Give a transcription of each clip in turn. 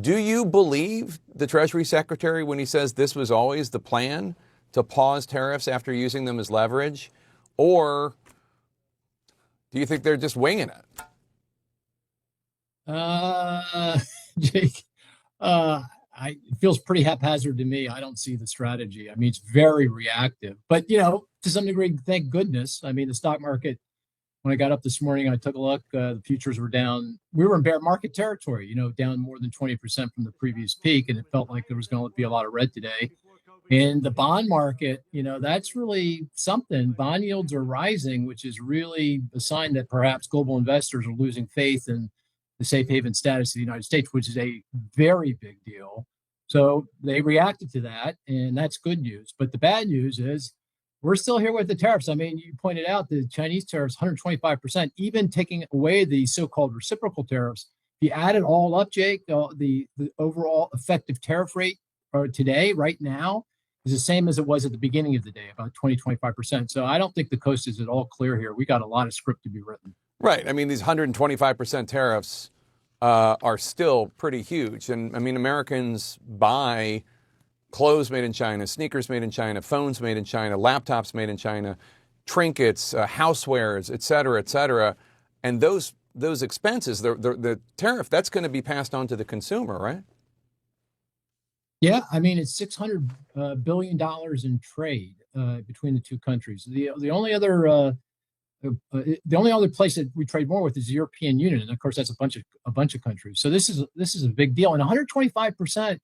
Do you believe the Treasury Secretary when he says this was always the plan, to pause tariffs after using them as leverage? Or do you think they're just winging it? Jake, it feels pretty haphazard to me. I don't see the strategy. I mean, it's very reactive, but to some degree, thank goodness. I mean, the stock market, when I got up this morning, I took a look. The futures were down. We were in bear market territory, down more than 20% from the previous peak, and it felt like there was going to be a lot of red today. And the bond market, that's really something. Bond yields are rising, which is really a sign that perhaps global investors are losing faith in the safe haven status of the United States, which is a very big deal. So they reacted to that, and that's good news. But the bad news is we're still here with the tariffs. I mean, you pointed out the Chinese tariffs, 125%, even taking away the so-called reciprocal tariffs. If you add it all up, Jake, the overall effective tariff rate today, right now, is the same as it was at the beginning of the day, about 20-25%. So I don't think the coast is at all clear here. We got a lot of script to be written. Right. I mean, these 125% tariffs are still pretty huge. And I mean, Americans buy clothes made in China, sneakers made in China, phones made in China, laptops made in China, trinkets, housewares, et cetera, et cetera. And those expenses, the tariff, that's going to be passed on to the consumer, right? Yeah, I mean, it's $600 billion in trade between the two countries. The only other place that we trade more with is the European Union, and of course that's a bunch of countries. So this is a big deal, and 125%.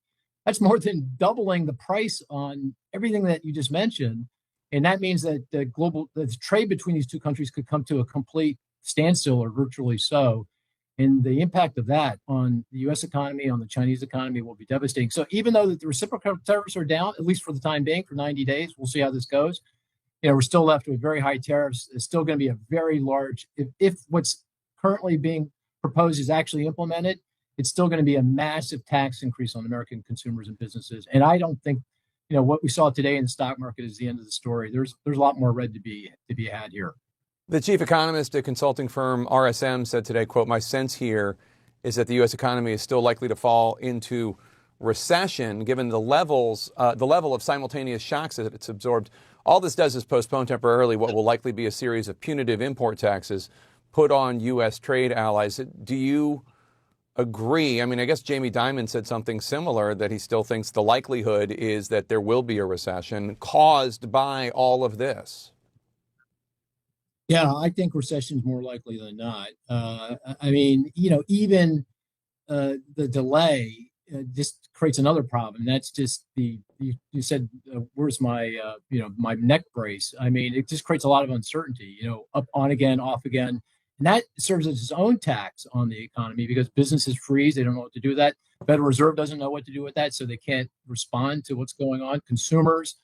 That's more than doubling the price on everything that you just mentioned, and that means that the trade between these two countries could come to a complete standstill or virtually so. And the impact of that on the U.S. economy, on the Chinese economy, will be devastating. So even though the reciprocal tariffs are down, at least for the time being, for 90 days, we'll see how this goes. We're still left with very high tariffs. It's still going to be a very large, if what's currently being proposed is actually implemented, it's still going to be a massive tax increase on American consumers and businesses. And I don't think, what we saw today in the stock market is the end of the story. There's a lot more red to be had here. The chief economist at consulting firm RSM said today, quote, "My sense here is that the U.S. economy is still likely to fall into recession given the level of simultaneous shocks that it's absorbed. All this does is postpone temporarily what will likely be a series of punitive import taxes put on U.S. trade allies." Do you agree? I mean, I guess Jamie Dimon said something similar, that he still thinks the likelihood is that there will be a recession caused by all of this. Yeah, I think recession is more likely than not. I mean, even the delay just creates another problem. That's just you said, where's my my neck brace? I mean, it just creates a lot of uncertainty. Up, on again, off again, and that serves as its own tax on the economy because businesses freeze. They don't know what to do with that. Federal Reserve doesn't know what to do with that, so they can't respond to what's going on. Consumers,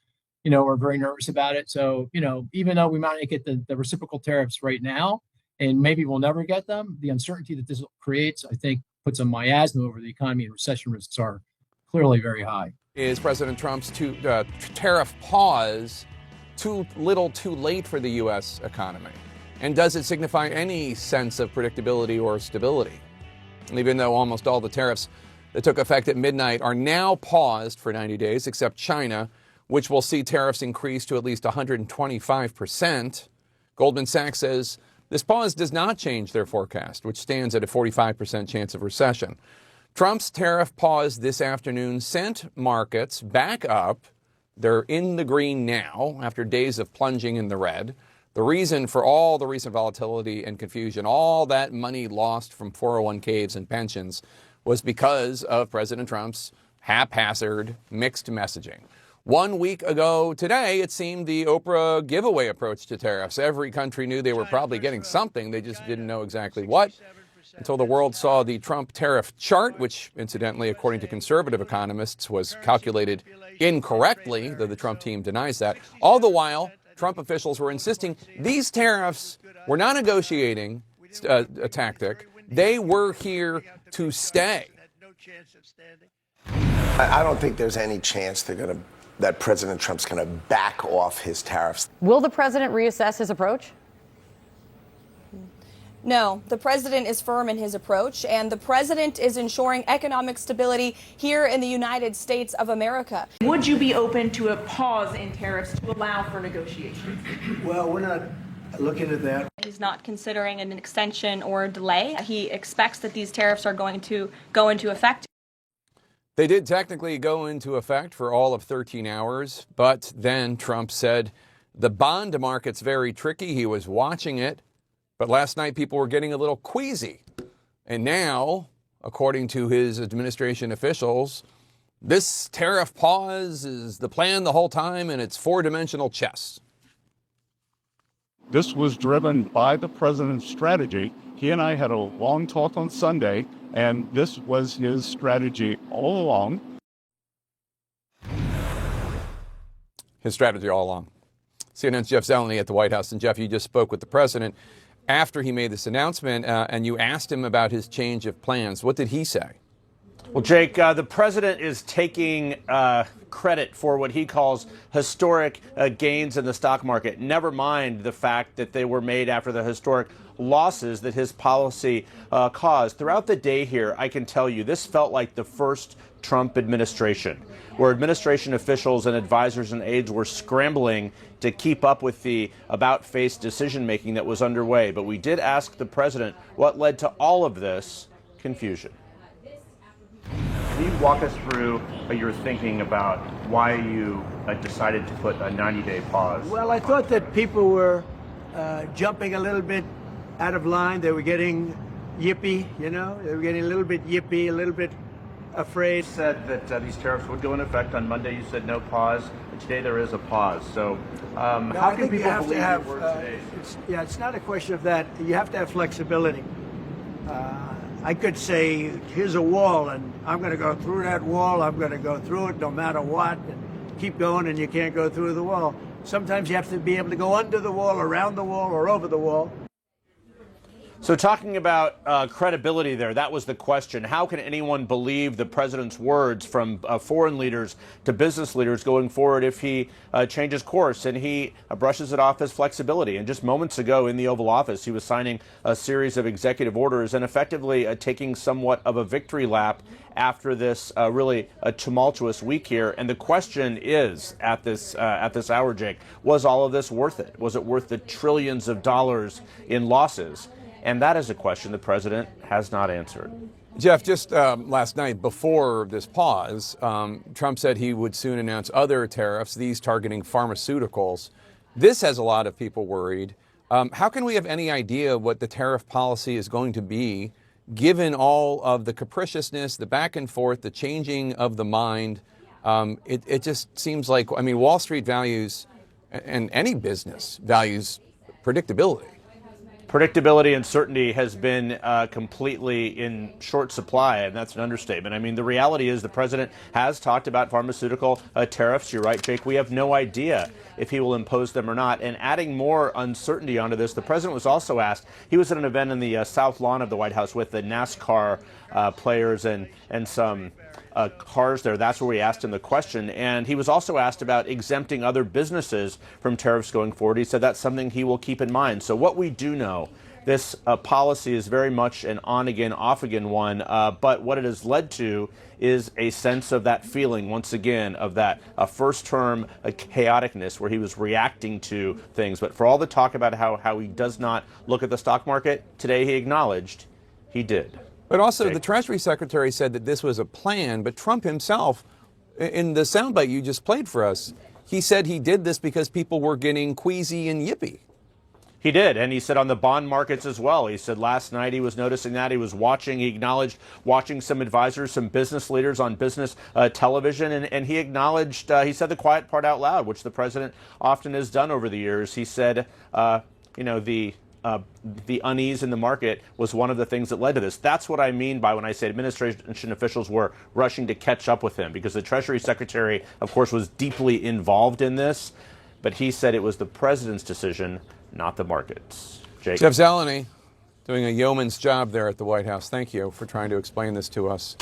are very nervous about it. So, even though we might not get the reciprocal tariffs right now, and maybe we'll never get them, the uncertainty that this creates, I think, puts a miasma over the economy, and recession risks are clearly very high. Is President Trump's tariff pause too little too late for the U.S. economy? And does it signify any sense of predictability or stability? Even though almost all the tariffs that took effect at midnight are now paused for 90 days, except China, which will see tariffs increase to at least 125%. Goldman Sachs says this pause does not change their forecast, which stands at a 45% chance of recession. Trump's tariff pause this afternoon sent markets back up. They're in the green now after days of plunging in the red. The reason for all the recent volatility and confusion, all that money lost from 401ks and pensions, was because of President Trump's haphazard, mixed messaging. 1 week ago today, it seemed the Oprah giveaway approach to tariffs. Every country knew they were probably getting something. They just didn't know exactly what until the world saw the Trump tariff chart, which, incidentally, according to conservative economists, was calculated incorrectly, though the Trump team denies that. All the while, Trump officials were insisting these tariffs were not negotiating a tactic. They were here to stay. I don't think there's any chance that President Trump's going to back off his tariffs. Will the president reassess his approach? No, the president is firm in his approach, and the president is ensuring economic stability here in the United States of America. Would you be open to a pause in tariffs to allow for negotiations? Well, we're not looking at that. He's not considering an extension or a delay. He expects that these tariffs are going to go into effect. They did technically go into effect for all of 13 hours, but then Trump said the bond market's very tricky. He was watching it, but last night people were getting a little queasy. And now, according to his administration officials, this tariff pause is the plan the whole time, and it's four-dimensional chess. This was driven by the president's strategy. He and I had a long talk on Sunday, and this was his strategy all along. His strategy all along. CNN's Jeff Zeleny at the White House. And Jeff, you just spoke with the president after he made this announcement, and you asked him about his change of plans. What did he say? Well, Jake, the president is taking credit for what he calls historic gains in the stock market. Never mind the fact that they were made after the historic losses that his policy caused. Throughout the day here, I can tell you, this felt like the first Trump administration, where administration officials and advisors and aides were scrambling to keep up with the about-face decision-making that was underway. But we did ask the president what led to all of this confusion. Can you walk us through your thinking about why you decided to put a 90-day pause? Well, I thought that people were jumping a little bit out of line. They were getting yippy, you know? They were getting a little bit yippy, a little bit afraid. You said that these tariffs would go into effect on Monday. You said no pause. And today there is a pause. So how can people believe your word today? It's not a question of that. You have to have flexibility. I could say, here's a wall, and I'm going to go through that wall. I'm going to go through it no matter what, and keep going, and you can't go through the wall. Sometimes you have to be able to go under the wall, around the wall, or over the wall. So talking about credibility there, that was the question. How can anyone believe the president's words, from foreign leaders to business leaders, going forward if he changes course and he brushes it off as flexibility? And just moments ago in the Oval Office, he was signing a series of executive orders and effectively taking somewhat of a victory lap after this really tumultuous week here. And the question is, at this hour, Jake, was all of this worth it? Was it worth the trillions of dollars in losses? And that is a question the president has not answered. Jeff, just last night before this pause, Trump said he would soon announce other tariffs, these targeting pharmaceuticals. This has a lot of people worried. How can we have any idea what the tariff policy is going to be, given all of the capriciousness, the back and forth, the changing of the mind? It just seems like, I mean, Wall Street values, and any business values, predictability. Predictability and certainty has been completely in short supply, and that's an understatement. I mean, the reality is the president has talked about pharmaceutical tariffs. You're right, Jake. We have no idea if he will impose them or not. And adding more uncertainty onto this, the president was also asked, he was at an event in the South Lawn of the White House with the NASCAR players and some cars there. That's where we asked him the question. And he was also asked about exempting other businesses from tariffs going forward. He said that's something he will keep in mind. So what we do know, this policy is very much an on-again, off-again one. But what it has led to is a sense of that feeling, once again, of that first-term chaoticness where he was reacting to things. But for all the talk about how he does not look at the stock market, today he acknowledged he did. But also, the Treasury Secretary said that this was a plan, but Trump himself, in the soundbite you just played for us, he said he did this because people were getting queasy and yippy. He did, and he said on the bond markets as well. He said last night he was noticing that. He was watching, he acknowledged watching some advisors, some business leaders on business television, and he acknowledged, he said the quiet part out loud, which the president often has done over the years. He said, the unease in the market was one of the things that led to this. That's what I mean by when I say administration officials were rushing to catch up with him, because the Treasury Secretary, of course, was deeply involved in this, but he said it was the president's decision, not the markets. Jake. Jeff Zeleny, doing a yeoman's job there at the White House. Thank you for trying to explain this to us.